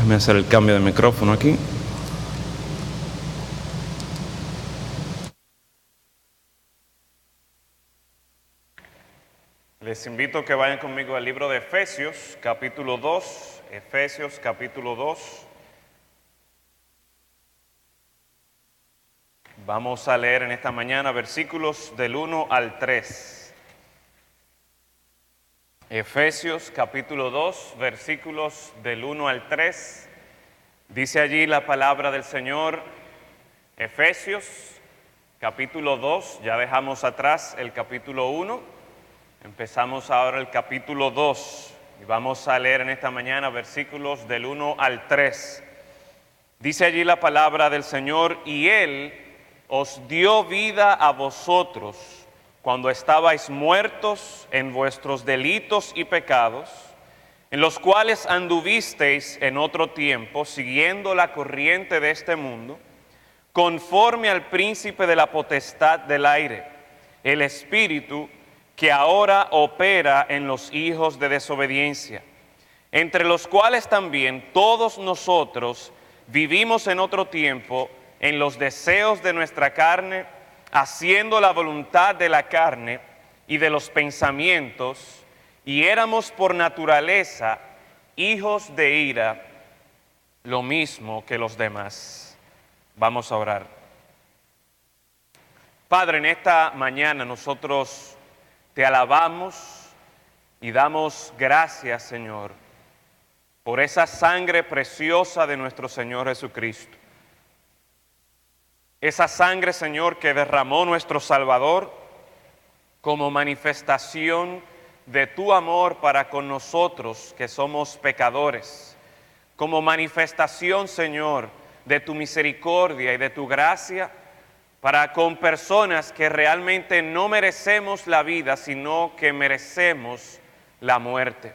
Déjame hacer el cambio de micrófono aquí. Les invito a que vayan conmigo al libro de Efesios, capítulo 2. Efesios, capítulo 2. Vamos a leer en esta mañana versículos del 1 al 3. Efesios, capítulo 2, versículos del 1 al 3. Dice allí la palabra del Señor. Efesios, capítulo 2. Ya dejamos atrás el capítulo 1. Empezamos ahora el capítulo 2 y vamos a leer en esta mañana versículos del 1 al 3. Dice allí la palabra del Señor: y Él os dio vida a vosotros cuando estabais muertos en vuestros delitos y pecados, en los cuales anduvisteis en otro tiempo, siguiendo la corriente de este mundo, conforme al príncipe de la potestad del aire, el espíritu que ahora opera en los hijos de desobediencia, entre los cuales también todos nosotros vivimos en otro tiempo en los deseos de nuestra carne, haciendo la voluntad de la carne y de los pensamientos, y éramos por naturaleza hijos de ira, lo mismo que los demás. Vamos a orar. Padre, en esta mañana nosotros te alabamos y damos gracias, Señor, por esa sangre preciosa de nuestro Señor Jesucristo. Esa sangre, Señor, que derramó nuestro Salvador como manifestación de tu amor para con nosotros que somos pecadores, como manifestación, Señor, de tu misericordia y de tu gracia para con personas que realmente no merecemos la vida, sino que merecemos la muerte.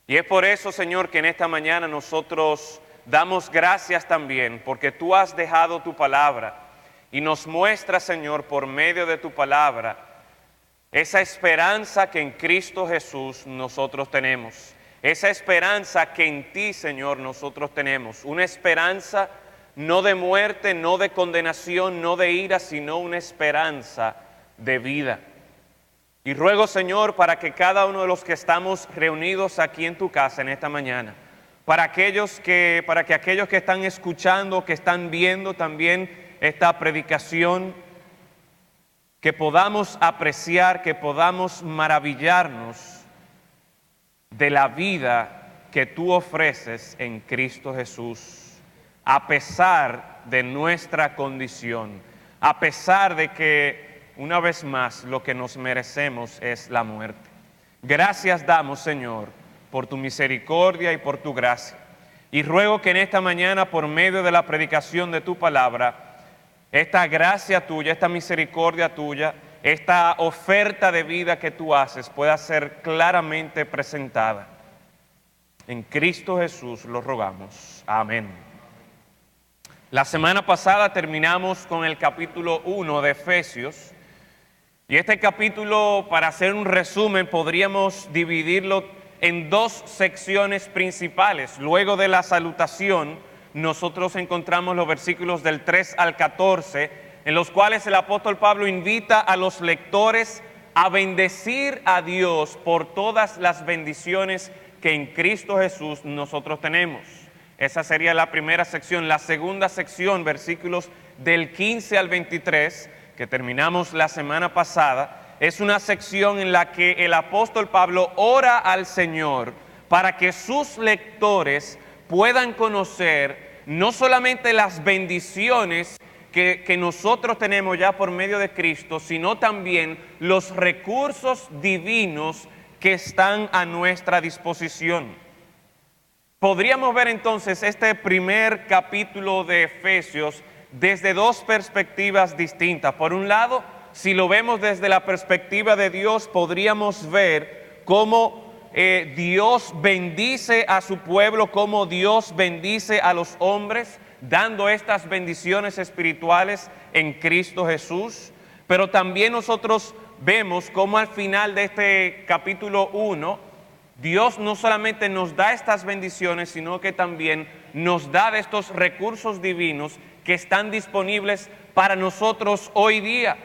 Y es por eso, Señor, que en esta mañana nosotros damos gracias también, porque tú has dejado tu palabra y nos muestras, Señor, por medio de tu palabra, esa esperanza que en Cristo Jesús nosotros tenemos, esa esperanza que en ti, Señor, nosotros tenemos, una esperanza no de muerte, no de condenación, no de ira, sino una esperanza de vida. Y ruego, Señor, para que cada uno de los que estamos reunidos aquí en tu casa en esta mañana, para que aquellos que están escuchando, que están viendo también esta predicación, que podamos apreciar, que podamos maravillarnos de la vida que tú ofreces en Cristo Jesús, a pesar de nuestra condición, a pesar de que, una vez más, lo que nos merecemos es la muerte. Gracias damos, Señor, por tu misericordia y por tu gracia. Y ruego que en esta mañana, por medio de la predicación de tu palabra, esta gracia tuya, esta misericordia tuya, esta oferta de vida que tú haces pueda ser claramente presentada. En Cristo Jesús lo rogamos. Amén. La semana pasada terminamos con el capítulo 1 de Efesios, y este capítulo, para hacer un resumen, podríamos dividirlo en dos secciones principales. Luego de la salutación, nosotros encontramos los versículos del 3 al 14, en los cuales el apóstol Pablo invita a los lectores a bendecir a Dios por todas las bendiciones que en Cristo Jesús nosotros tenemos. Esa sería la primera sección. La segunda sección, versículos del 15 al 23, que terminamos la semana pasada, es una sección en la que el apóstol Pablo ora al Señor para que sus lectores puedan conocer no solamente las bendiciones que nosotros tenemos ya por medio de Cristo, sino también los recursos divinos que están a nuestra disposición. Podríamos ver entonces este primer capítulo de Efesios desde dos perspectivas distintas. Por un lado, si lo vemos desde la perspectiva de Dios, podríamos ver cómo Dios bendice a su pueblo, cómo Dios bendice a los hombres, dando estas bendiciones espirituales en Cristo Jesús. Pero también nosotros vemos cómo al final de este capítulo 1, Dios no solamente nos da estas bendiciones, sino que también nos da de estos recursos divinos que están disponibles para nosotros hoy día.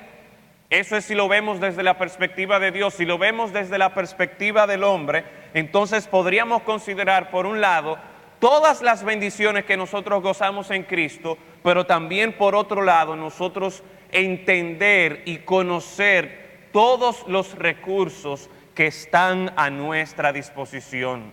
Eso es si lo vemos desde la perspectiva de Dios. Si lo vemos desde la perspectiva del hombre, entonces podríamos considerar, por un lado, todas las bendiciones que nosotros gozamos en Cristo, pero también, por otro lado, nosotros entender y conocer todos los recursos que están a nuestra disposición.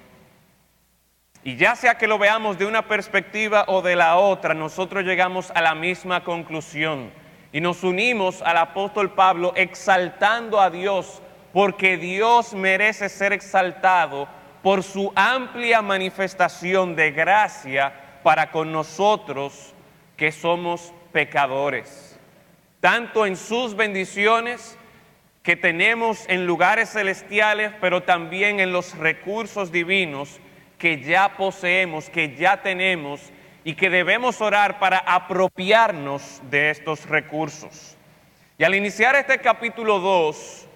Y ya sea que lo veamos de una perspectiva o de la otra, nosotros llegamos a la misma conclusión y nos unimos al apóstol Pablo exaltando a Dios, porque Dios merece ser exaltado por su amplia manifestación de gracia para con nosotros que somos pecadores, tanto en sus bendiciones que tenemos en lugares celestiales, pero también en los recursos divinos que ya poseemos, que ya tenemos y que debemos orar para apropiarnos de estos recursos. Y al iniciar este capítulo 2,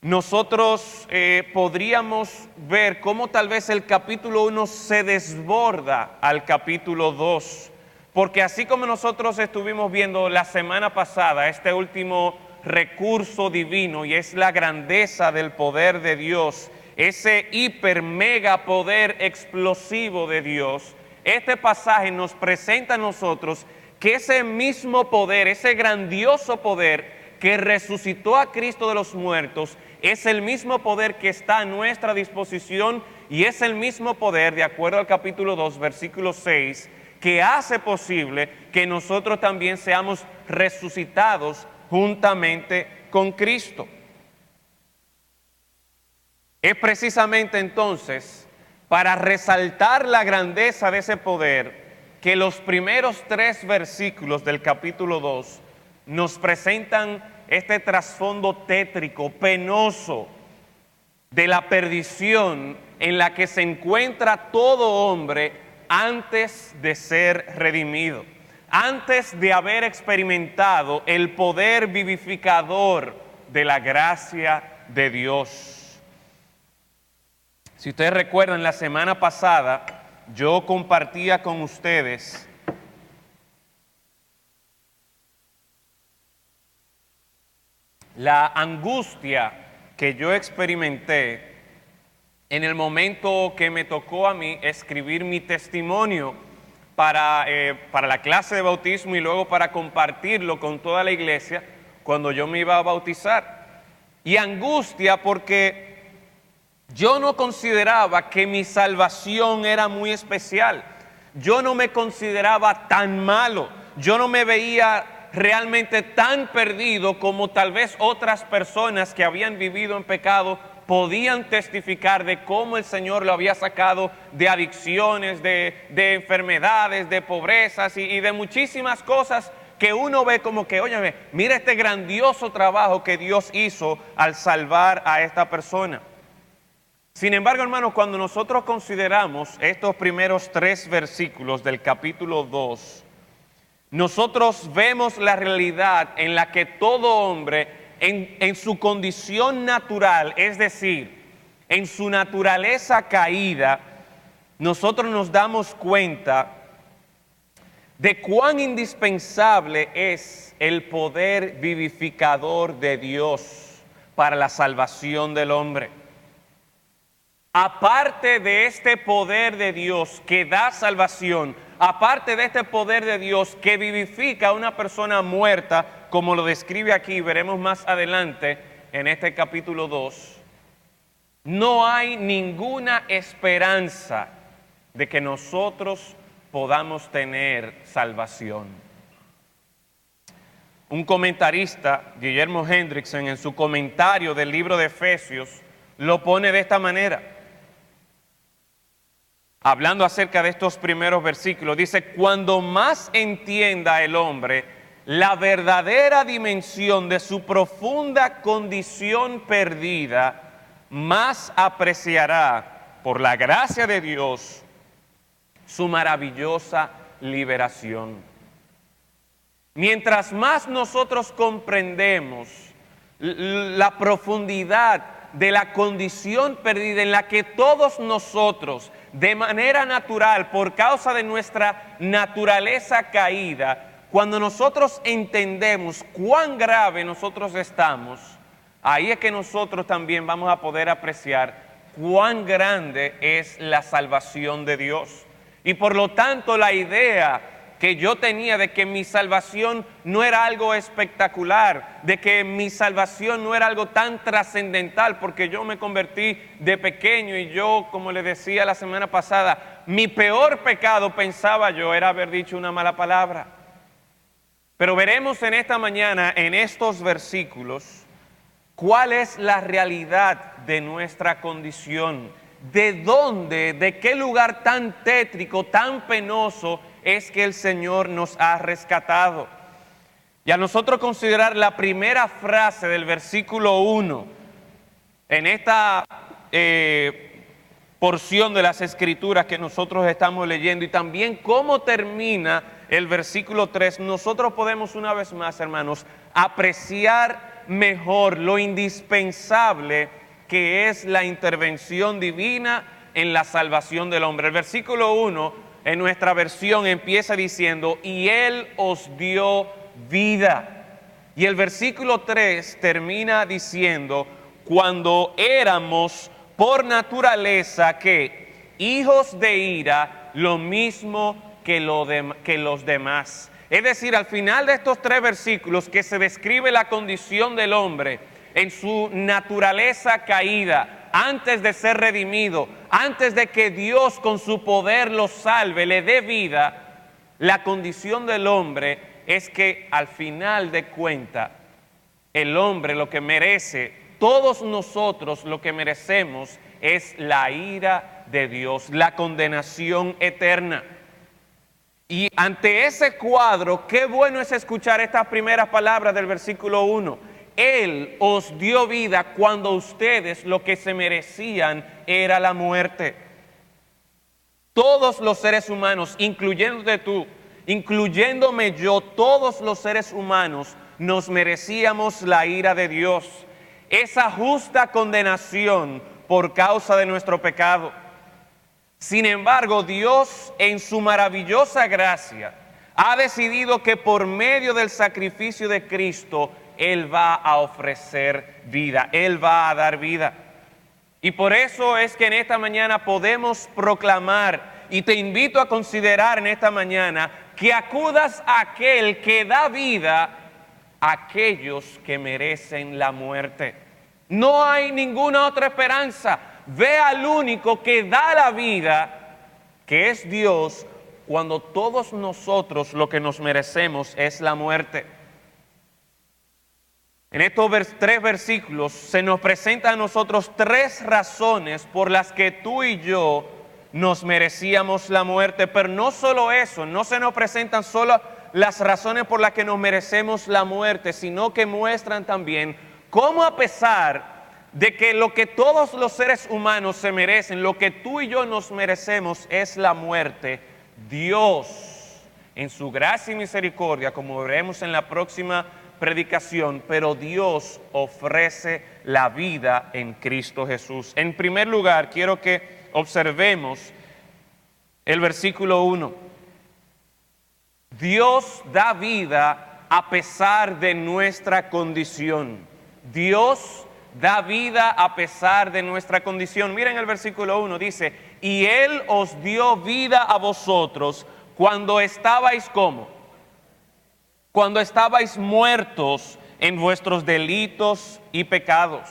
nosotros podríamos ver cómo tal vez el capítulo 1 se desborda al capítulo 2, porque así como nosotros estuvimos viendo la semana pasada este último recurso divino, y es la grandeza del poder de Dios, ese hiper mega poder explosivo de Dios, este pasaje nos presenta a nosotros que ese mismo poder, ese grandioso poder que resucitó a Cristo de los muertos, es el mismo poder que está a nuestra disposición y es el mismo poder, de acuerdo al capítulo 2, versículo 6, que hace posible que nosotros también seamos resucitados juntamente con Cristo. Es precisamente entonces para resaltar la grandeza de ese poder que los primeros 3 versículos del capítulo 2 nos presentan este trasfondo tétrico, penoso, de la perdición en la que se encuentra todo hombre antes de ser redimido, antes de haber experimentado el poder vivificador de la gracia de Dios. Si ustedes recuerdan, la semana pasada yo compartía con ustedes la angustia que yo experimenté en el momento que me tocó a mí escribir mi testimonio para la clase de bautismo y luego para compartirlo con toda la iglesia cuando yo me iba a bautizar. Y angustia porque yo no consideraba que mi salvación era muy especial. Yo no me consideraba tan malo. Yo no me veía realmente tan perdido como tal vez otras personas que habían vivido en pecado podían testificar de cómo el Señor lo había sacado de adicciones, de enfermedades, de pobrezas y de muchísimas cosas que uno ve como que, óyeme, mira este grandioso trabajo que Dios hizo al salvar a esta persona. Sin embargo, hermanos, cuando nosotros consideramos estos primeros 3 versículos del capítulo 2, nosotros vemos la realidad en la que todo hombre, en su condición natural, es decir, en su naturaleza caída, nosotros nos damos cuenta de cuán indispensable es el poder vivificador de Dios para la salvación del hombre. Aparte de este poder de Dios que da salvación, aparte de este poder de Dios que vivifica a una persona muerta, como lo describe aquí, veremos más adelante en este capítulo 2, no hay ninguna esperanza de que nosotros podamos tener salvación. Un comentarista, Guillermo Hendrickson, en su comentario del libro de Efesios, lo pone de esta manera. Hablando acerca de estos primeros versículos, dice: cuando más entienda el hombre la verdadera dimensión de su profunda condición perdida, más apreciará, por la gracia de Dios, su maravillosa liberación. Mientras más nosotros comprendemos la profundidad de la condición perdida en la que todos nosotros, de manera natural, por causa de nuestra naturaleza caída, cuando nosotros entendemos cuán grave nosotros estamos, ahí es que nosotros también vamos a poder apreciar cuán grande es la salvación de Dios. Y por lo tanto la idea que yo tenía de que mi salvación no era algo espectacular, de que mi salvación no era algo tan trascendental, porque yo me convertí de pequeño y yo, como le decía la semana pasada, mi peor pecado, pensaba yo, era haber dicho una mala palabra. Pero veremos en esta mañana, en estos versículos, cuál es la realidad de nuestra condición, de dónde, de qué lugar tan tétrico, tan penoso es que el Señor nos ha rescatado. Y a nosotros considerar la primera frase del versículo 1 en esta porción de las Escrituras que nosotros estamos leyendo, y también cómo termina el versículo 3, nosotros podemos una vez más, hermanos, apreciar mejor lo indispensable que es la intervención divina en la salvación del hombre. El versículo 1 en nuestra versión empieza diciendo, y Él os dio vida. Y el versículo 3 termina diciendo, cuando éramos por naturaleza que hijos de ira, lo mismo que los demás. Es decir, al final de estos 3 versículos que se describe la condición del hombre en su naturaleza caída, antes de ser redimido, antes de que Dios con su poder lo salve, le dé vida, la condición del hombre es que al final de cuentas, el hombre lo que merece, todos nosotros lo que merecemos es la ira de Dios, la condenación eterna. Y ante ese cuadro, qué bueno es escuchar estas primeras palabras del versículo 1. Él os dio vida cuando ustedes lo que se merecían era la muerte. Todos los seres humanos, incluyéndote tú, incluyéndome yo, todos los seres humanos nos merecíamos la ira de Dios, esa justa condenación por causa de nuestro pecado. Sin embargo, Dios en su maravillosa gracia ha decidido que por medio del sacrificio de Cristo, Él va a ofrecer vida, Él va a dar vida. Y por eso es que en esta mañana podemos proclamar, y te invito a considerar en esta mañana, que acudas a aquel que da vida a aquellos que merecen la muerte. No hay ninguna otra esperanza. Ve al único que da la vida, que es Dios, cuando todos nosotros lo que nos merecemos es la muerte. En estos 3 versículos se nos presentan a nosotros 3 razones por las que tú y yo nos merecíamos la muerte, pero no solo eso, no se nos presentan solo las razones por las que nos merecemos la muerte, sino que muestran también cómo, a pesar de que lo que todos los seres humanos se merecen, lo que tú y yo nos merecemos es la muerte, Dios, en su gracia y misericordia, como veremos en la próxima predicación, pero Dios ofrece la vida en Cristo Jesús. En primer lugar, quiero que observemos el versículo 1. Dios da vida a pesar de nuestra condición. Dios da vida a pesar de nuestra condición. Miren el versículo 1, dice, y Él os dio vida a vosotros cuando estabais ¿cómo? Cuando estabais muertos en vuestros delitos y pecados.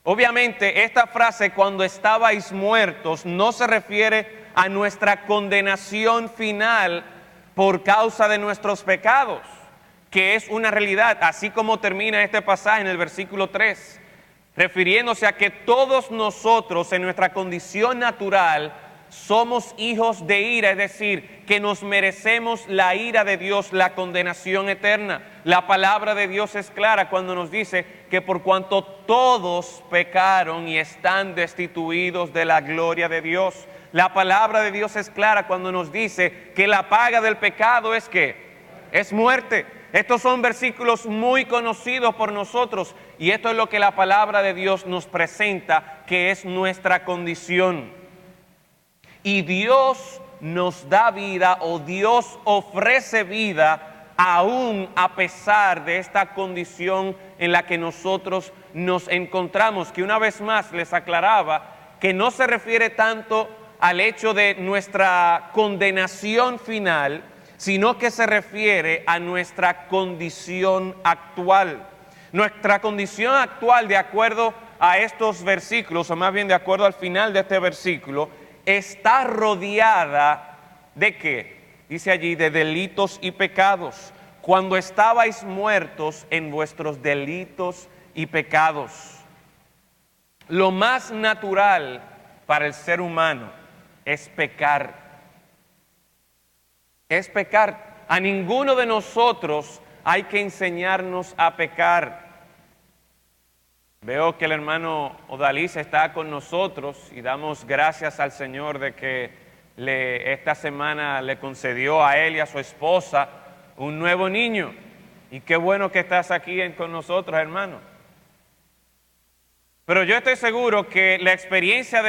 Obviamente, esta frase, cuando estabais muertos, no se refiere a nuestra condenación final por causa de nuestros pecados, que es una realidad, así como termina este pasaje en el versículo 3, refiriéndose a que todos nosotros en nuestra condición natural somos hijos de ira, es decir, que nos merecemos la ira de Dios, la condenación eterna. La palabra de Dios es clara cuando nos dice que por cuanto todos pecaron y están destituidos de la gloria de Dios. La palabra de Dios es clara cuando nos dice que la paga del pecado es ¿qué? Es muerte. Estos son versículos muy conocidos por nosotros y esto es lo que la palabra de Dios nos presenta, que es nuestra condición. Y Dios nos da vida, o Dios ofrece vida aún a pesar de esta condición en la que nosotros nos encontramos, que una vez más les aclaraba que no se refiere tanto al hecho de nuestra condenación final, sino que se refiere a nuestra condición actual. Nuestra condición actual, de acuerdo a estos versículos, o más bien de acuerdo al final de este versículo, está rodeada ¿de qué? Dice allí, de delitos y pecados, cuando estabais muertos en vuestros delitos y pecados. Lo más natural para el ser humano es pecar. Es pecar. A ninguno de nosotros hay que enseñarnos a pecar. Veo que el hermano Odalís está con nosotros y damos gracias al Señor de que esta semana le concedió a él y a su esposa un nuevo niño. Y qué bueno que estás aquí con nosotros, hermano. Pero yo estoy seguro que la experiencia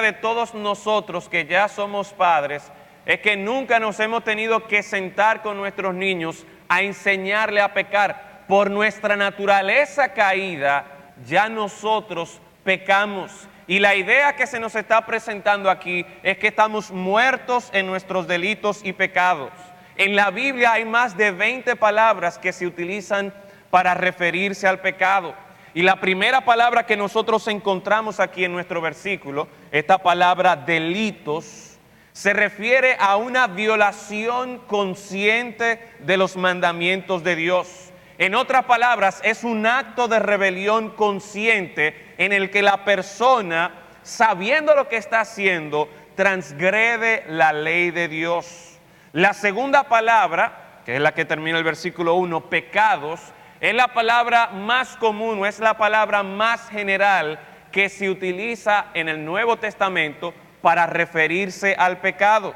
de todos nosotros que ya somos padres es que nunca nos hemos tenido que sentar con nuestros niños a enseñarle a pecar. Por nuestra naturaleza caída, ya nosotros pecamos. Y la idea que se nos está presentando aquí es que estamos muertos en nuestros delitos y pecados. En la Biblia hay más de 20 palabras que se utilizan para referirse al pecado. Y la primera palabra que nosotros encontramos aquí en nuestro versículo, esta palabra delitos, se refiere a una violación consciente de los mandamientos de Dios. En otras palabras, es un acto de rebelión consciente en el que la persona, sabiendo lo que está haciendo, transgrede la ley de Dios. La segunda palabra, que es la que termina el versículo 1, pecados, es la palabra más común, o es la palabra más general que se utiliza en el Nuevo Testamento para referirse al pecado.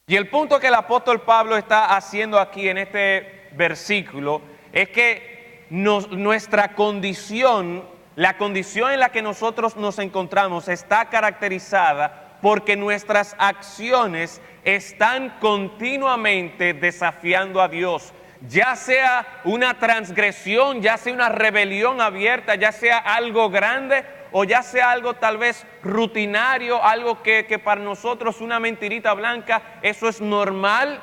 Y el punto que el apóstol Pablo está haciendo aquí en este versículo es que nuestra condición, la condición en la que nosotros nos encontramos, está caracterizada porque nuestras acciones están continuamente desafiando a Dios. Ya sea una transgresión, ya sea una rebelión abierta, ya sea algo grande o ya sea algo tal vez rutinario, algo que para nosotros una mentirita blanca, eso es normal.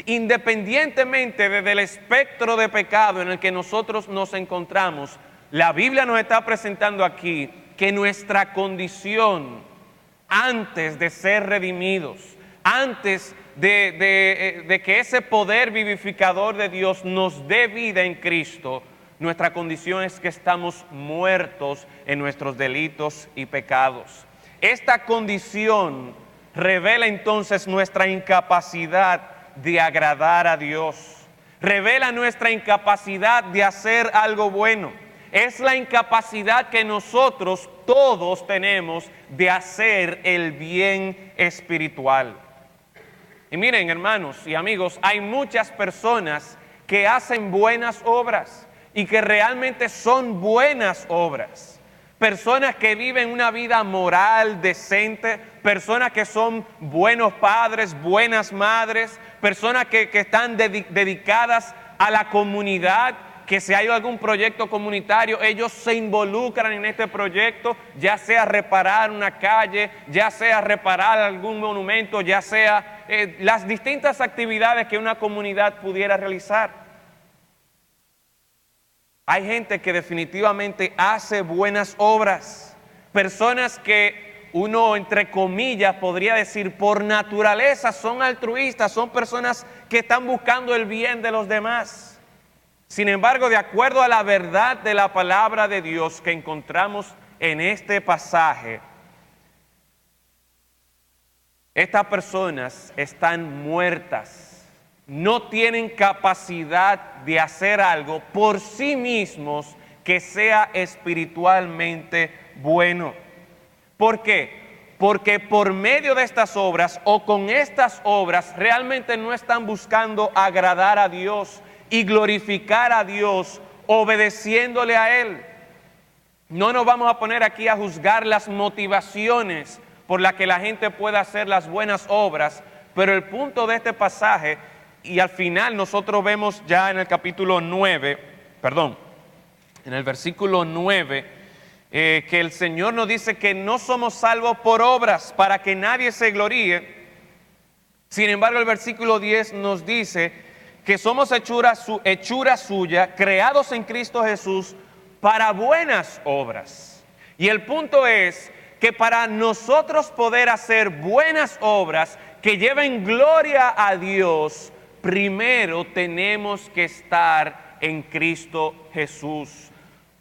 Independientemente del espectro de pecado en el que nosotros nos encontramos, la Biblia nos está presentando aquí que nuestra condición antes de ser redimidos, antes de que ese poder vivificador de Dios nos dé vida en Cristo, nuestra condición es que estamos muertos en nuestros delitos y pecados. Esta condición revela entonces nuestra incapacidad de agradar a Dios, revela nuestra incapacidad de hacer algo bueno. Es la incapacidad que nosotros todos tenemos de hacer el bien espiritual. Y miren, hermanos y amigos, hay muchas personas que hacen buenas obras y que realmente son buenas obras. Personas que viven una vida moral, decente, personas que son buenos padres, buenas madres, personas que están dedicadas a la comunidad, que si hay algún proyecto comunitario, ellos se involucran en este proyecto, ya sea reparar una calle, ya sea reparar algún monumento, ya sea las distintas actividades que una comunidad pudiera realizar. Hay gente que definitivamente hace buenas obras, personas que uno, entre comillas, podría decir por naturaleza son altruistas, son personas que están buscando el bien de los demás. Sin embargo, de acuerdo a la verdad de la palabra de Dios que encontramos en este pasaje, estas personas están muertas, no tienen capacidad de hacer algo por sí mismos que sea espiritualmente bueno. ¿Por qué? Porque por medio de estas obras o con estas obras realmente no están buscando agradar a Dios. y glorificar a Dios obedeciéndole a Él. No nos vamos a poner aquí a juzgar las motivaciones por las que la gente pueda hacer las buenas obras, pero el punto de este pasaje, y al final nosotros vemos ya en el capítulo 9, en el versículo 9, que el Señor nos dice que no somos salvos por obras para que nadie se gloríe. Sin embargo, el versículo 10 nos dice que somos hechura suya, creados en Cristo Jesús para buenas obras. Y el punto es que para nosotros poder hacer buenas obras que lleven gloria a Dios, primero tenemos que estar en Cristo Jesús.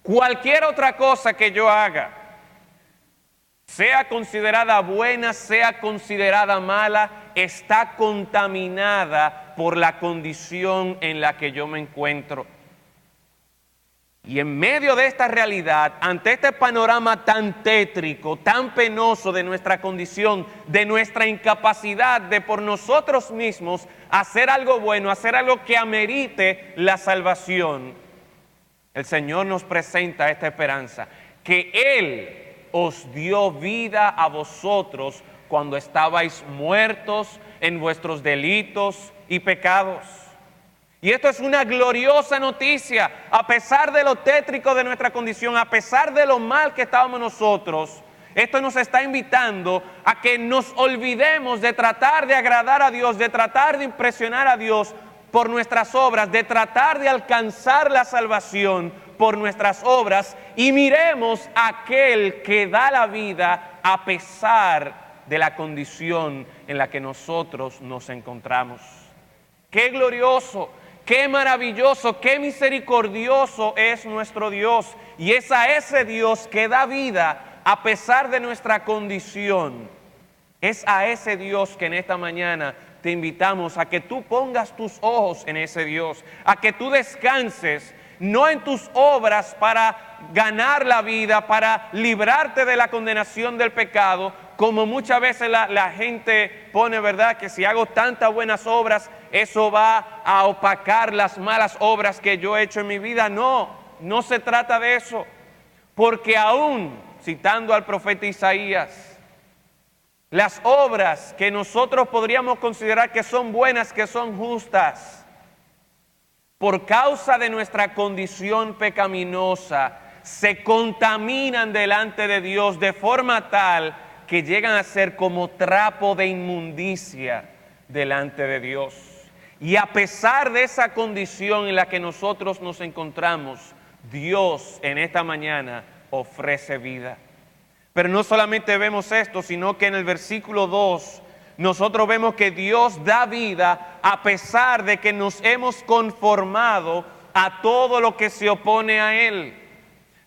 Cualquier otra cosa que yo haga, sea considerada buena, sea considerada mala, está contaminada por la condición en la que yo me encuentro. Y en medio de esta realidad, ante este panorama tan tétrico, tan penoso de nuestra condición, de nuestra incapacidad de por nosotros mismos hacer algo bueno, hacer algo que amerite la salvación, el Señor nos presenta esta esperanza, que Él os dio vida a vosotros cuando estabais muertos en vuestros delitos y pecados. Y esto es una gloriosa noticia. A pesar de lo tétrico de nuestra condición, a pesar de lo mal que estábamos nosotros, esto nos está invitando a que nos olvidemos de tratar de agradar a Dios, de tratar de impresionar a Dios por nuestras obras, de tratar de alcanzar la salvación por nuestras obras, y miremos a aquel que da la vida a pesar de la condición en la que nosotros nos encontramos. ¡Qué glorioso! ¡Qué maravilloso! ¡Qué misericordioso es nuestro Dios! Y es a ese Dios que da vida a pesar de nuestra condición. Es a ese Dios que en esta mañana te invitamos a que tú pongas tus ojos en ese Dios, a que tú descanses, no en tus obras para ganar la vida, para librarte de la condenación del pecado, como muchas veces la gente pone, ¿verdad? Que si hago tantas buenas obras, eso va a opacar las malas obras que yo he hecho en mi vida. No, no se trata de eso. Porque aún, citando al profeta Isaías, las obras que nosotros podríamos considerar que son buenas, que son justas, por causa de nuestra condición pecaminosa, se contaminan delante de Dios de forma tal que llegan a ser como trapo de inmundicia delante de Dios. Y a pesar de esa condición en la que nosotros nos encontramos, Dios en esta mañana ofrece vida. Pero no solamente vemos esto, sino que en el versículo 2 nosotros vemos que Dios da vida a pesar de que nos hemos conformado a todo lo que se opone a Él.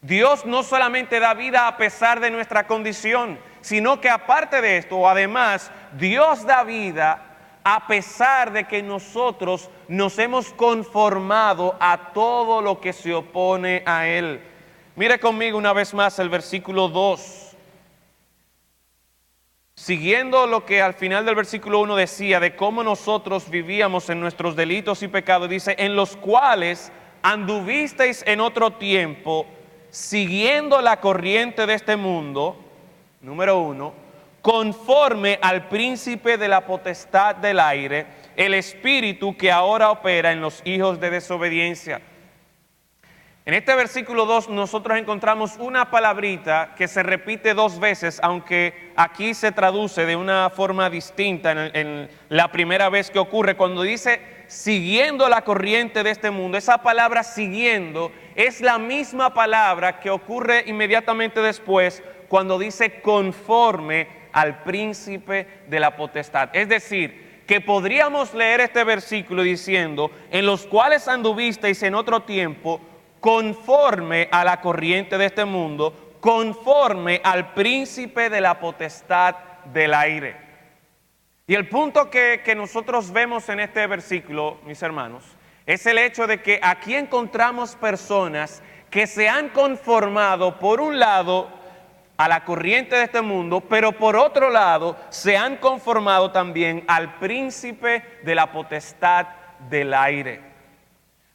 Dios no solamente da vida a pesar de nuestra condición, sino que aparte de esto, además, Dios da vida a pesar de que nosotros nos hemos conformado a todo lo que se opone a Él. Mire conmigo una vez más el versículo 2. Siguiendo lo que al final del versículo 1 decía de cómo nosotros vivíamos en nuestros delitos y pecados, dice, en los cuales anduvisteis en otro tiempo, siguiendo la corriente de este mundo, número 1, conforme al príncipe de la potestad del aire, el espíritu que ahora opera en los hijos de desobediencia. En este versículo 2 nosotros encontramos una palabrita que se repite 2 veces, aunque aquí se traduce de una forma distinta en la primera vez que ocurre. Cuando dice siguiendo la corriente de este mundo, esa palabra siguiendo es la misma palabra que ocurre inmediatamente después cuando dice conforme al príncipe de la potestad. Es decir, que podríamos leer este versículo diciendo, en los cuales anduvisteis en otro tiempo, conforme a la corriente de este mundo, conforme al príncipe de la potestad del aire. Y el punto que nosotros vemos en este versículo, mis hermanos, es el hecho de que aquí encontramos personas que se han conformado, por un lado, a la corriente de este mundo, pero por otro lado, se han conformado también al príncipe de la potestad del aire.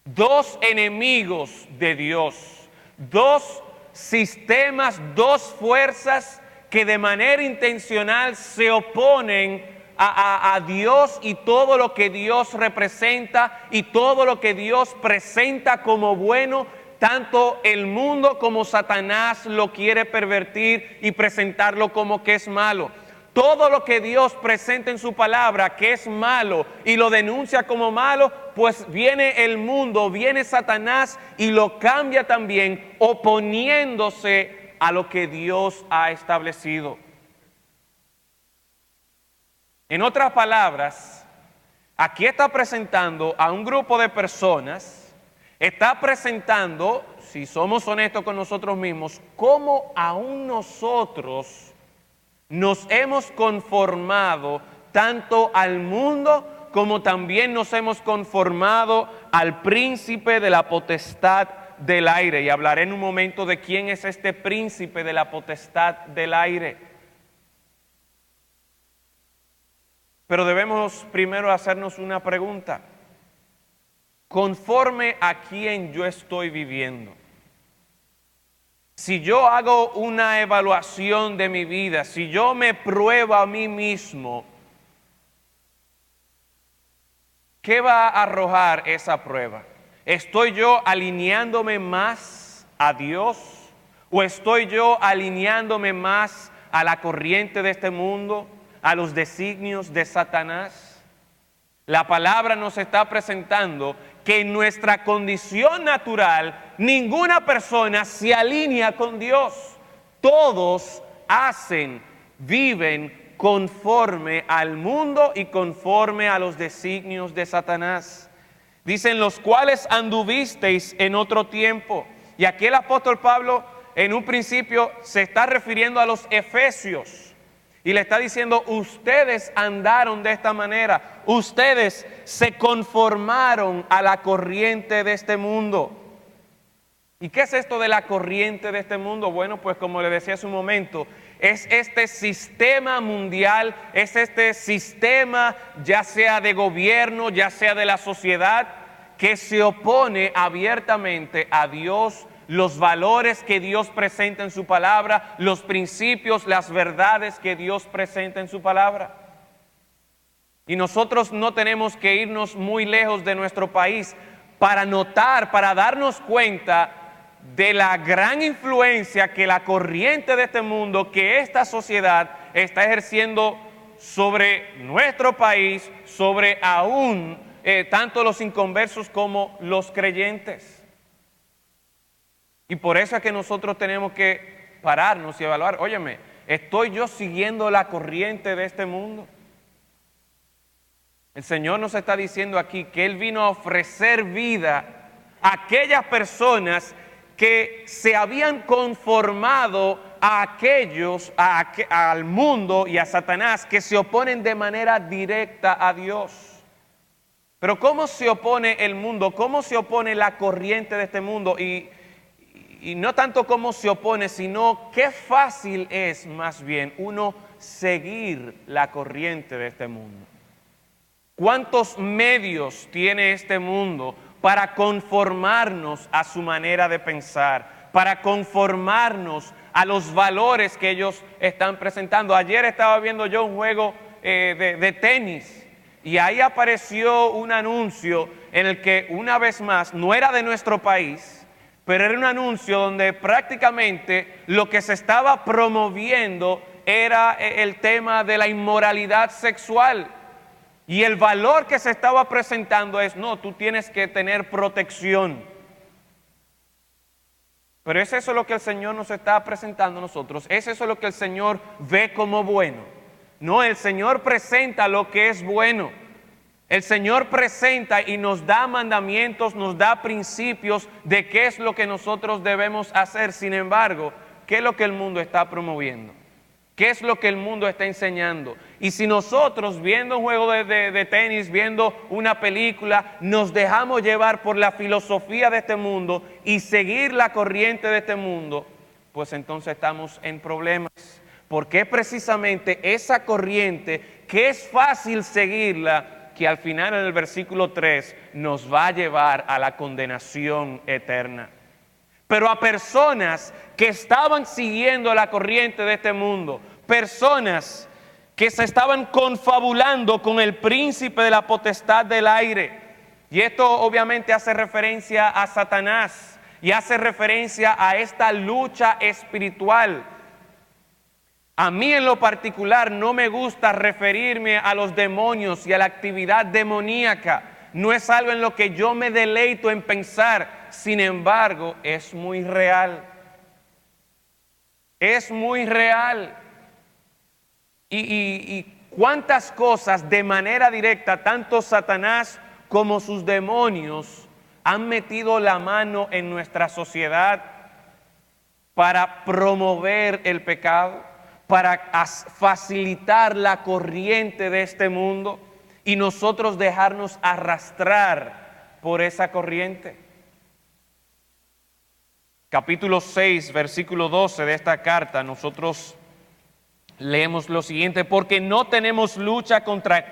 dos enemigos de Dios, dos sistemas, dos fuerzas que de manera intencional se oponen a Dios y todo lo que Dios representa y todo lo que Dios presenta como bueno. Tanto el mundo como Satanás lo quiere pervertir y presentarlo como que es malo. Todo lo que Dios presenta en su palabra que es malo y lo denuncia como malo, pues viene el mundo, viene Satanás y lo cambia también, oponiéndose a lo que Dios ha establecido. En otras palabras, aquí está presentando a un grupo de personas, está presentando, si somos honestos con nosotros mismos, cómo aún nosotros nos hemos conformado tanto al mundo como también nos hemos conformado al príncipe de la potestad del aire. Y hablaré en un momento de quién es este príncipe de la potestad del aire. Pero debemos primero hacernos una pregunta. ¿Conforme a quién yo estoy viviendo? Si yo hago una evaluación de mi vida, si yo me pruebo a mí mismo, ¿qué va a arrojar esa prueba? ¿Estoy yo alineándome más a Dios? ¿O estoy yo alineándome más a la corriente de este mundo, a los designios de Satanás? La palabra nos está presentando que en nuestra condición natural ninguna persona se alinea con Dios. Todos viven conforme al mundo y conforme a los designios de Satanás. Dicen, los cuales anduvisteis en otro tiempo. Y aquí el apóstol Pablo en un principio se está refiriendo a los efesios. Y le está diciendo, ustedes andaron de esta manera, ustedes se conformaron a la corriente de este mundo. ¿Y qué es esto de la corriente de este mundo? Bueno, pues como le decía hace un momento, es este sistema mundial, es este sistema ya sea de gobierno, ya sea de la sociedad, que se opone abiertamente a Dios, los valores que Dios presenta en su palabra, los principios, las verdades que Dios presenta en su palabra. Y nosotros no tenemos que irnos muy lejos de nuestro país para notar, para darnos cuenta de la gran influencia que la corriente de este mundo, que esta sociedad está ejerciendo sobre nuestro país, sobre aún tanto los inconversos como los creyentes. Y por eso es que nosotros tenemos que pararnos y evaluar, óyeme, ¿estoy yo siguiendo la corriente de este mundo? El Señor nos está diciendo aquí que Él vino a ofrecer vida a aquellas personas que se habían conformado a aquellos, al mundo y a Satanás, que se oponen de manera directa a Dios. Pero ¿cómo se opone el mundo? ¿Cómo se opone la corriente de este mundo? Y no tanto cómo se opone, sino qué fácil es más bien uno seguir la corriente de este mundo. ¿Cuántos medios tiene este mundo para conformarnos a su manera de pensar, para conformarnos a los valores que ellos están presentando? Ayer estaba viendo yo un juego de tenis y ahí apareció un anuncio en el que una vez más, no era de nuestro país, pero era un anuncio donde prácticamente lo que se estaba promoviendo era el tema de la inmoralidad sexual. Y el valor que se estaba presentando es, no, tú tienes que tener protección. Pero ¿es eso lo que el Señor nos está presentando a nosotros? ¿Es eso lo que el Señor ve como bueno? No, el Señor presenta lo que es bueno. El Señor presenta y nos da mandamientos, nos da principios de qué es lo que nosotros debemos hacer. Sin embargo, ¿qué es lo que el mundo está promoviendo? ¿Qué es lo que el mundo está enseñando? Y si nosotros viendo un juego de tenis, viendo una película, nos dejamos llevar por la filosofía de este mundo y seguir la corriente de este mundo, pues entonces estamos en problemas. Porque es precisamente esa corriente que es fácil seguirla, que al final en el versículo 3 nos va a llevar a la condenación eterna. Pero a personas que estaban siguiendo la corriente de este mundo, personas que se estaban confabulando con el príncipe de la potestad del aire, y esto obviamente hace referencia a Satanás y hace referencia a esta lucha espiritual. A mí en lo particular no me gusta referirme a los demonios y a la actividad demoníaca. No es algo en lo que yo me deleito en pensar. Sin embargo, es muy real. Es muy real. Y cuántas cosas de manera directa, tanto Satanás como sus demonios han metido la mano en nuestra sociedad para promover el pecado, para facilitar la corriente de este mundo y nosotros dejarnos arrastrar por esa corriente. Capítulo 6, versículo 12 de esta carta, nosotros leemos lo siguiente: porque no tenemos lucha contra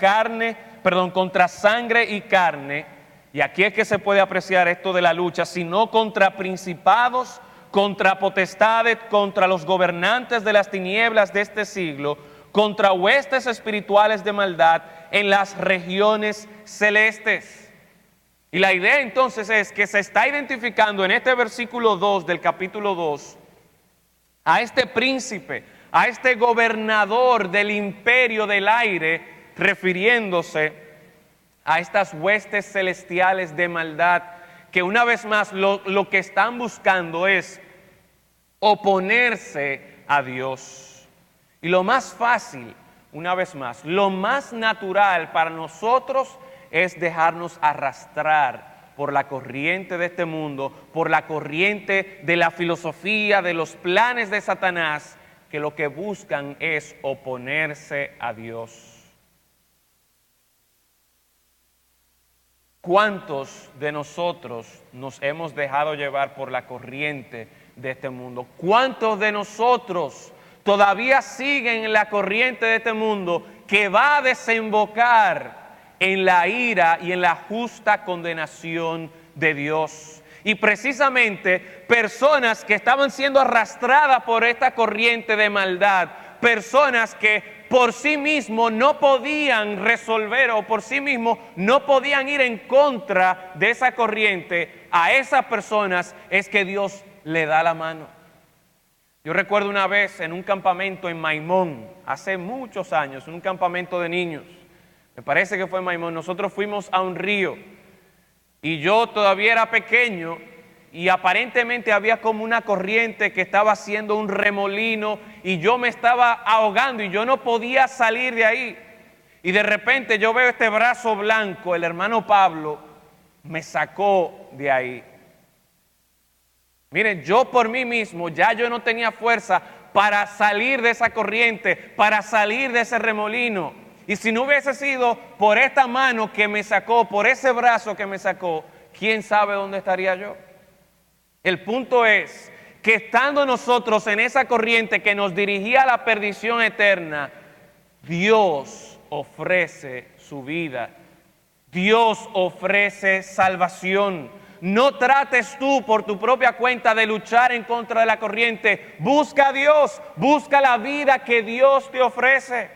sangre y carne, y aquí es que se puede apreciar esto de la lucha, sino contra principados, contra potestades, contra los gobernantes de las tinieblas de este siglo, contra huestes espirituales de maldad en las regiones celestes. Y la idea entonces es que se está identificando en este versículo 2 del capítulo 2 a este príncipe, a este gobernador del imperio del aire, refiriéndose a estas huestes celestiales de maldad, que una vez más lo que están buscando es oponerse a Dios. Y lo más fácil, una vez más, lo más natural para nosotros es dejarnos arrastrar por la corriente de este mundo, por la corriente de la filosofía, de los planes de Satanás, que lo que buscan es oponerse a Dios. ¿Cuántos de nosotros nos hemos dejado llevar por la corriente de este mundo? ¿Cuántos de nosotros todavía siguen en la corriente de este mundo que va a desembocar en la ira y en la justa condenación de Dios? Y precisamente personas que estaban siendo arrastradas por esta corriente de maldad, personas que por sí mismos no podían resolver o por sí mismos no podían ir en contra de esa corriente, a esas personas es que Dios le da la mano. Yo recuerdo una vez en un campamento en Maimón, hace muchos años, un campamento de niños, me parece que fue en Maimón, nosotros fuimos a un río y yo todavía era pequeño y aparentemente había como una corriente que estaba haciendo un remolino y yo me estaba ahogando y yo no podía salir de ahí. Y de repente yo veo este brazo blanco, el hermano Pablo me sacó de ahí. Miren, yo por mí mismo ya yo no tenía fuerza para salir de esa corriente, para salir de ese remolino. Y si no hubiese sido por esta mano que me sacó, por ese brazo que me sacó, ¿quién sabe dónde estaría yo? El punto es que estando nosotros en esa corriente que nos dirigía a la perdición eterna, Dios ofrece su vida. Dios ofrece salvación. No trates tú por tu propia cuenta de luchar en contra de la corriente. Busca a Dios, busca la vida que Dios te ofrece.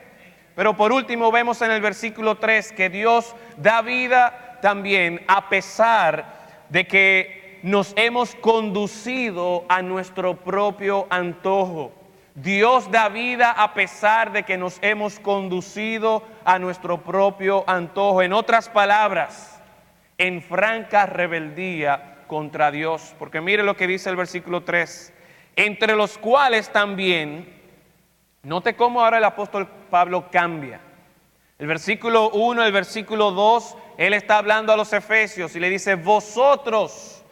Pero por último vemos en el versículo 3 que Dios da vida también a pesar de que nos hemos conducido a nuestro propio antojo. Dios da vida a pesar de que nos hemos conducido a nuestro propio antojo. En otras palabras, en franca rebeldía contra Dios. Porque mire lo que dice el versículo 3. Entre los cuales también, note cómo ahora el apóstol Pablo cambia. El versículo 1, el versículo 2, él está hablando a los efesios y le dice: vosotros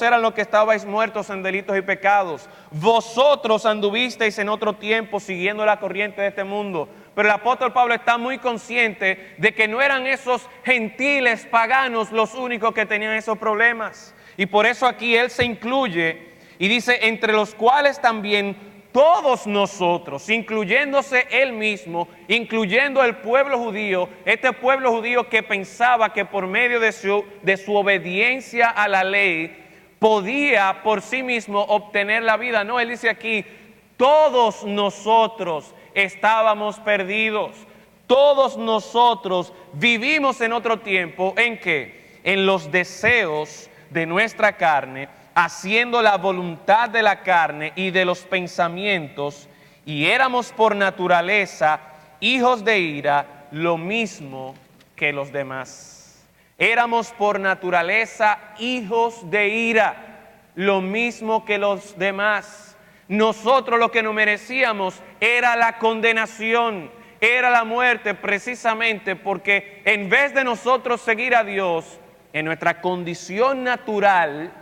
eran los que estabais muertos en delitos y pecados. Vosotros anduvisteis en otro tiempo siguiendo la corriente de este mundo. Pero el apóstol Pablo está muy consciente de que no eran esos gentiles paganos los únicos que tenían esos problemas. Y por eso aquí él se incluye y dice: entre los cuales también todos nosotros, incluyéndose él mismo, incluyendo el pueblo judío, este pueblo judío que pensaba que por medio de su obediencia a la ley podía por sí mismo obtener la vida. No, él dice aquí, todos nosotros estábamos perdidos, todos nosotros vivimos en otro tiempo, ¿en qué? En los deseos de nuestra carne, haciendo la voluntad de la carne y de los pensamientos, y éramos por naturaleza hijos de ira, lo mismo que los demás. Éramos por naturaleza hijos de ira, lo mismo que los demás. Nosotros lo que nos merecíamos era la condenación, era la muerte, precisamente porque en vez de nosotros seguir a Dios, en nuestra condición natural,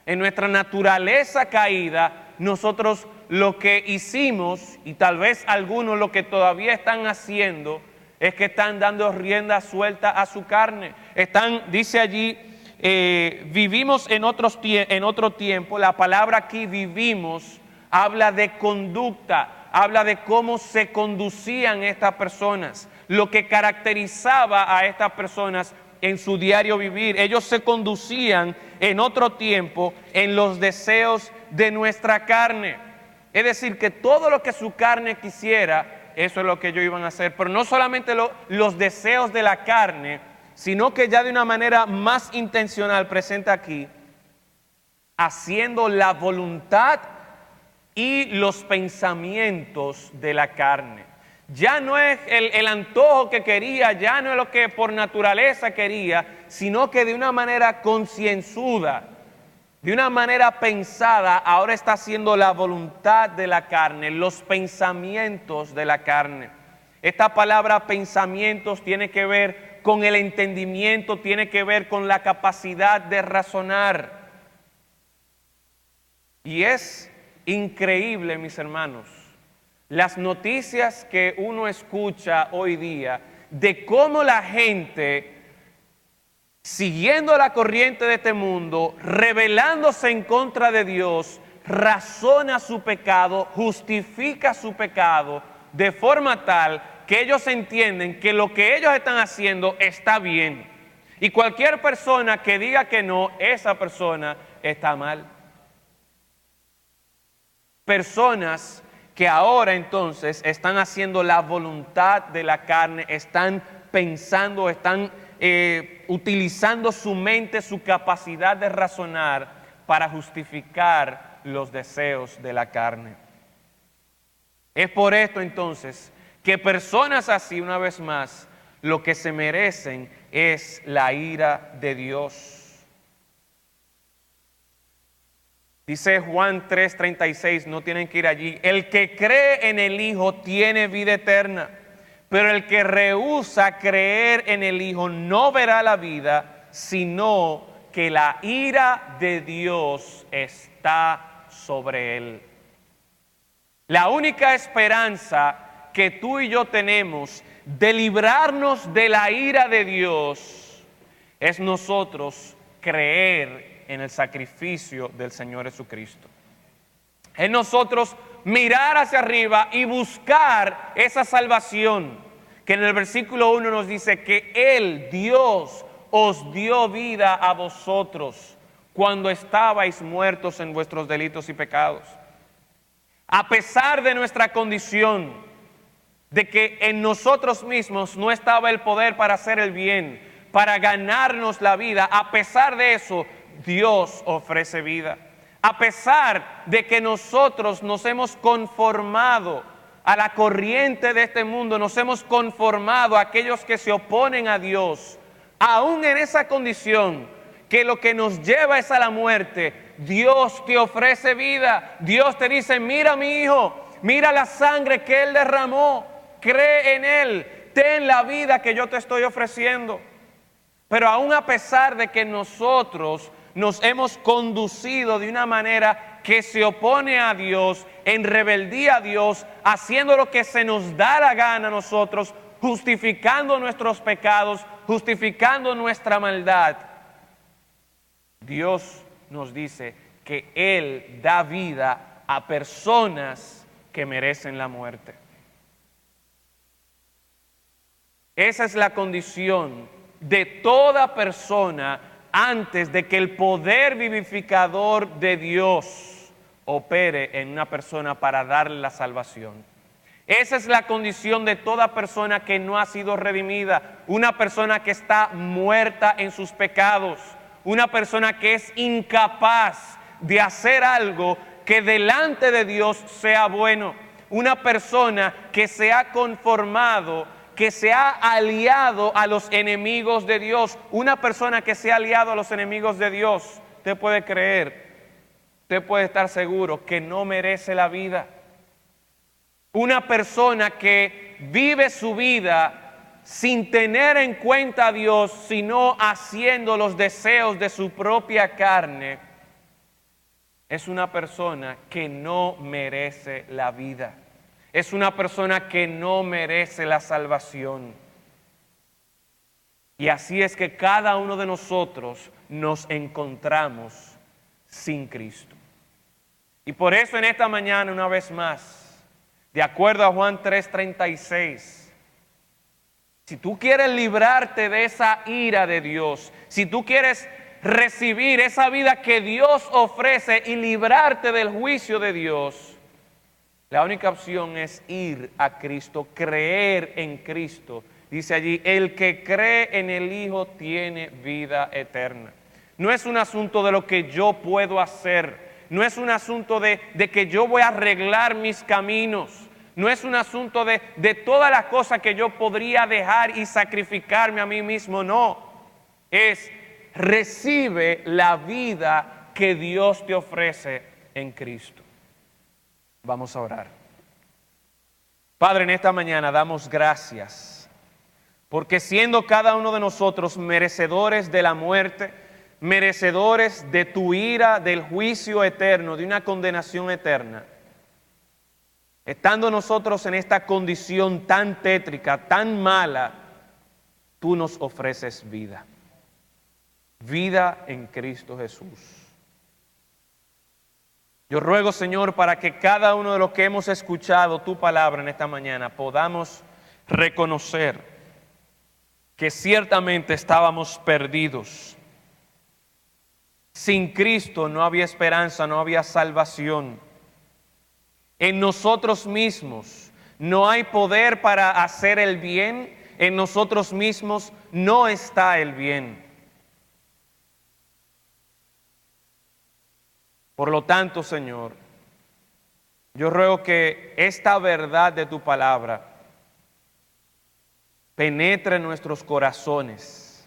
en nuestra naturaleza caída, nosotros lo que hicimos, y tal vez algunos lo que todavía están haciendo, es que están dando rienda suelta a su carne. Dice allí, vivimos en otro tiempo. La palabra aquí vivimos habla de conducta, habla de cómo se conducían estas personas, lo que caracterizaba a estas personas en su diario vivir. Ellos se conducían en otro tiempo en los deseos de nuestra carne. Es decir, que todo lo que su carne quisiera, eso es lo que ellos iban a hacer. Pero no solamente los deseos de la carne, sino que ya de una manera más intencional presenta aquí, haciendo la voluntad y los pensamientos de la carne. Ya no es el antojo que quería, ya no es lo que por naturaleza quería, sino que de una manera concienzuda, de una manera pensada, ahora está haciendo la voluntad de la carne, los pensamientos de la carne. Esta palabra pensamientos tiene que ver con el entendimiento, tiene que ver con la capacidad de razonar. Y es increíble, mis hermanos, las noticias que uno escucha hoy día de cómo la gente, siguiendo la corriente de este mundo, rebelándose en contra de Dios, razona su pecado, justifica su pecado, de forma tal que ellos entienden que lo que ellos están haciendo está bien. Y cualquier persona que diga que no, esa persona está mal. Personas que ahora entonces están haciendo la voluntad de la carne, están pensando, están utilizando su mente, su capacidad de razonar para justificar los deseos de la carne. Es por esto entonces que personas así, una vez más, lo que se merecen es la ira de Dios. Dice Juan 3:36, no tienen que ir allí. El que cree en el Hijo tiene vida eterna, pero el que rehúsa creer en el Hijo no verá la vida, sino que la ira de Dios está sobre él. La única esperanza que tú y yo tenemos de librarnos de la ira de Dios es nosotros creer en el sacrificio del Señor Jesucristo. En nosotros mirar hacia arriba y buscar esa salvación que en el versículo 1 nos dice que Él, Dios, os dio vida a vosotros cuando estabais muertos en vuestros delitos y pecados. A pesar de nuestra condición, de que en nosotros mismos no estaba el poder para hacer el bien, para ganarnos la vida, a pesar de eso, Dios ofrece vida. A pesar de que nosotros nos hemos conformado a la corriente de este mundo, nos hemos conformado a aquellos que se oponen a Dios, aún en esa condición, que lo que nos lleva es a la muerte, Dios te ofrece vida. Dios te dice, mira mi hijo, mira la sangre que Él derramó, cree en Él, ten la vida que yo te estoy ofreciendo. Pero aún a pesar de que nosotros nos hemos conducido de una manera que se opone a Dios, en rebeldía a Dios, haciendo lo que se nos da la gana a nosotros, justificando nuestros pecados, justificando nuestra maldad, Dios nos dice que Él da vida a personas que merecen la muerte. Esa es la condición de toda persona antes de que el poder vivificador de Dios opere en una persona para darle la salvación. Esa es la condición de toda persona que no ha sido redimida, una persona que está muerta en sus pecados, una persona que es incapaz de hacer algo que delante de Dios sea bueno, una persona que se ha conformado, que se ha aliado a los enemigos de Dios, una persona que se ha aliado a los enemigos de Dios. Usted puede creer, usted puede estar seguro que no merece la vida. Una persona que vive su vida sin tener en cuenta a Dios, sino haciendo los deseos de su propia carne, es una persona que no merece la vida. Es una persona que no merece la salvación. Y así es que cada uno de nosotros nos encontramos sin Cristo. Y por eso en esta mañana, una vez más, de acuerdo a Juan 3:36, si tú quieres librarte de esa ira de Dios, si tú quieres recibir esa vida que Dios ofrece y librarte del juicio de Dios, la única opción es ir a Cristo, creer en Cristo. Dice allí, el que cree en el Hijo tiene vida eterna. No es un asunto de lo que yo puedo hacer. No es un asunto de que yo voy a arreglar mis caminos. No es un asunto de todas las cosas que yo podría dejar y sacrificarme a mí mismo. No. Es recibe la vida que Dios te ofrece en Cristo. Vamos a orar. Padre, en esta mañana damos gracias, porque siendo cada uno de nosotros merecedores de la muerte, merecedores de tu ira, del juicio eterno, de una condenación eterna, estando nosotros en esta condición tan tétrica, tan mala, tú nos ofreces vida. Vida en Cristo Jesús. Yo ruego, Señor, para que cada uno de los que hemos escuchado tu palabra en esta mañana podamos reconocer que ciertamente estábamos perdidos. Sin Cristo no había esperanza, no había salvación. En nosotros mismos no hay poder para hacer el bien, en nosotros mismos no está el bien. Por lo tanto, Señor, yo ruego que esta verdad de tu palabra penetre en nuestros corazones,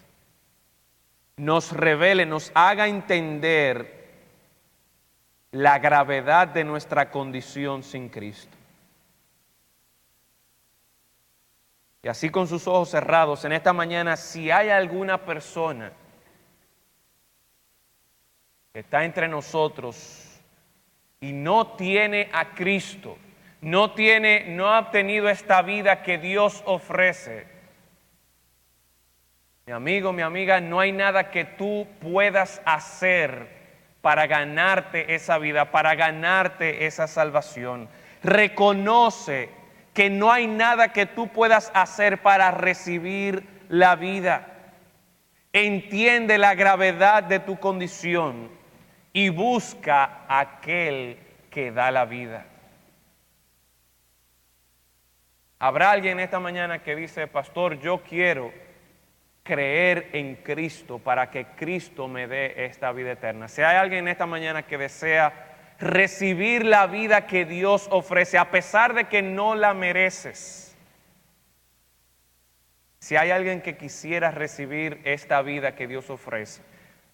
nos revele, nos haga entender la gravedad de nuestra condición sin Cristo. Y así con sus ojos cerrados, en esta mañana, si hay alguna persona que está entre nosotros y no tiene a Cristo, no ha obtenido esta vida que Dios ofrece, mi amigo, mi amiga, no hay nada que tú puedas hacer para ganarte esa vida, para ganarte esa salvación. Reconoce que no hay nada que tú puedas hacer para recibir la vida. Entiende la gravedad de tu condición y busca a aquel que da la vida. Habrá alguien esta mañana que dice, pastor, yo quiero creer en Cristo para que Cristo me dé esta vida eterna. Si hay alguien esta mañana que desea recibir la vida que Dios ofrece, a pesar de que no la mereces. Si hay alguien que quisiera recibir esta vida que Dios ofrece,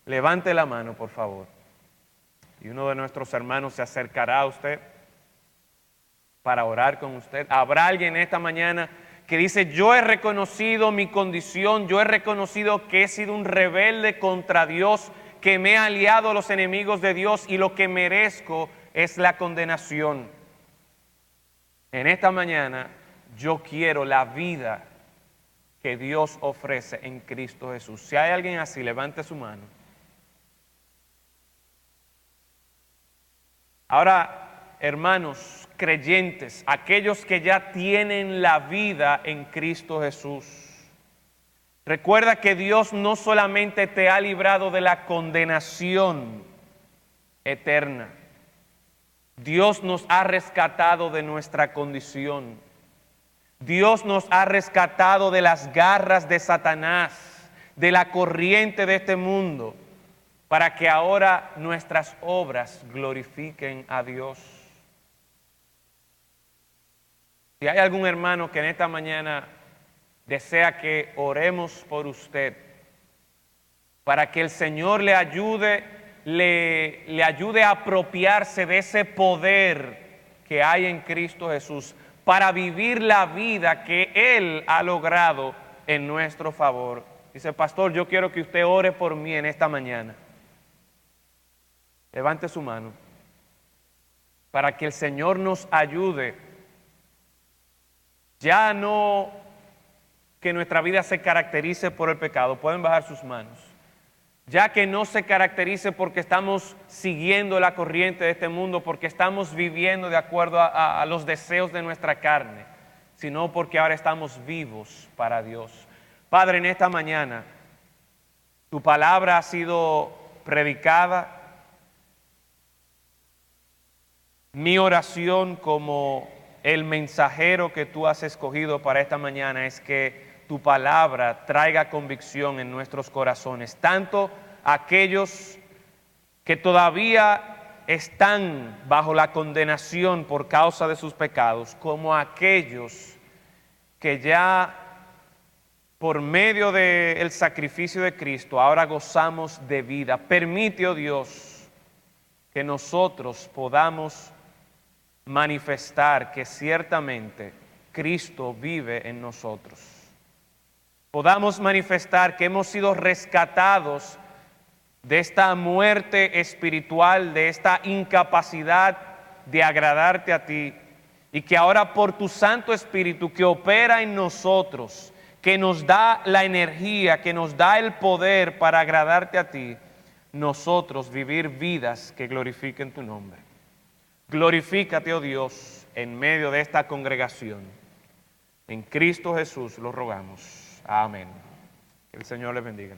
levante la mano, por favor. Y uno de nuestros hermanos se acercará a usted para orar con usted. Habrá alguien esta mañana que dice, yo he reconocido mi condición, yo he reconocido que he sido un rebelde contra Dios, que me he aliado a los enemigos de Dios y lo que merezco es la condenación. En esta mañana yo quiero la vida que Dios ofrece en Cristo Jesús. Si hay alguien así, levante su mano. Ahora, hermanos creyentes, aquellos que ya tienen la vida en Cristo Jesús. Recuerda que Dios no solamente te ha librado de la condenación eterna, Dios nos ha rescatado de nuestra condición. Dios nos ha rescatado de las garras de Satanás, de la corriente de este mundo, para que ahora nuestras obras glorifiquen a Dios. Si hay algún hermano que en esta mañana desea que oremos por usted, para que el Señor le ayude a apropiarse de ese poder que hay en Cristo Jesús, para vivir la vida que Él ha logrado en nuestro favor. Dice, pastor, yo quiero que usted ore por mí en esta mañana. Levante su mano para que el Señor nos ayude. Ya no que nuestra vida se caracterice por el pecado, pueden bajar sus manos. Ya que no se caracterice porque estamos siguiendo la corriente de este mundo, porque estamos viviendo de acuerdo a los deseos de nuestra carne, sino porque ahora estamos vivos para Dios. Padre, en esta mañana, tu palabra ha sido predicada. Mi oración como el mensajero que tú has escogido para esta mañana es que tu palabra traiga convicción en nuestros corazones, tanto aquellos que todavía están bajo la condenación por causa de sus pecados, como aquellos que ya por medio del sacrificio de Cristo ahora gozamos de vida. Permite, oh Dios, que nosotros podamos manifestar que ciertamente Cristo vive en nosotros. Podamos manifestar que hemos sido rescatados de esta muerte espiritual, de esta incapacidad de agradarte a ti, y que ahora por tu Santo Espíritu que opera en nosotros, que nos da la energía, que nos da el poder para agradarte a ti, nosotros vivir vidas que glorifiquen tu nombre. Glorifícate, oh Dios, en medio de esta congregación. En Cristo Jesús lo rogamos. Amén. Que el Señor les bendiga.